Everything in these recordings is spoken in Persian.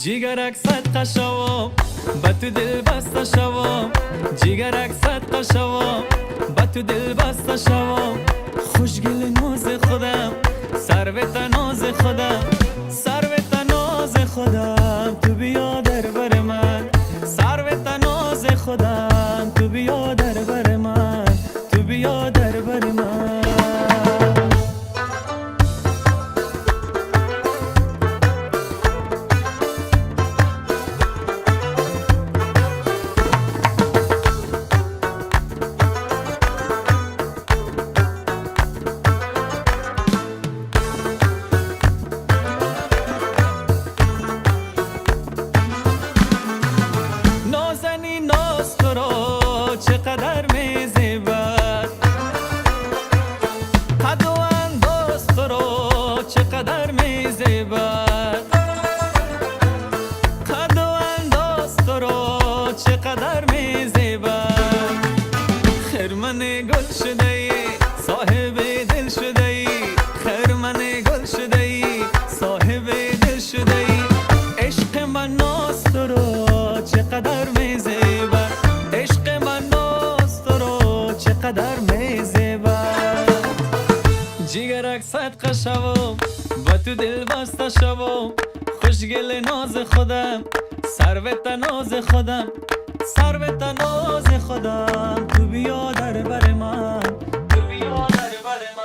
جیگرک صدقه شوم به تو دل بسته شوم، جیگرک صدقه شوم به تو دل بسته شوم. خوشگل ناز خودم، سروت ناز خودم، سروت ناز خودم، تو بیا در بر من، سروت ناز خودم، تو بیا در بر من، تو بیا در بر من. نازنی ناز تو را چقدر میزیبد، قد و انداز تو را چقدر میزیبد، قد و انداز تو را چقدر میزیبد. خرمن گل شده ای صاحب دل شده ای، خرمن گل شده ای صاحب دل شده ای. عشق من ناز تو را چقدر میزیبد، عشق من ناز تو را چقدر میزیبد. جیگرک صدقه شوم با تو دل بسته شوم، خوشگل ناز خودم، سروت ناز خودم، سروت ناز خودم، تو بیا در بر من، تو بیا در بر من.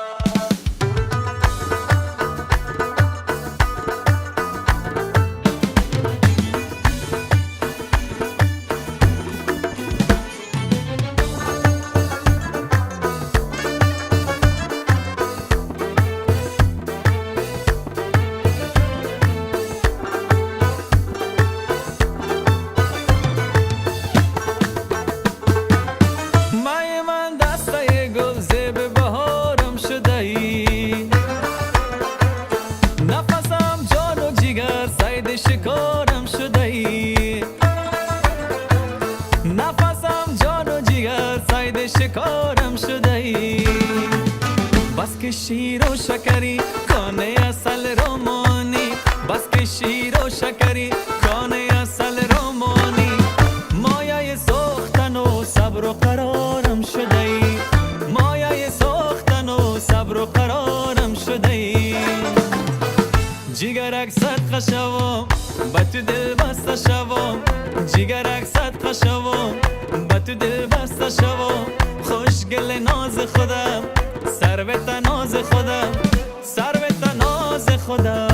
نفسم جان و جیگر صید شکارم شده ای، نفسم جان و جیگر صید شکارم شده ای. بس که شیر و شکری کانه اصل رومانی، بس که شیر و شکری کانه اصل رومانی. مایه سوختن و صبر و قرارم شده ای، مایه سوختن و صبر و قرارم شده ای. جیگرک صدقه شوم به تو دل بسته شوم، جیگرک صدقه شوم به تو دل بسته شوم. خوشگل ناز خودم، سروت ناز خودم، سروت ناز خودم.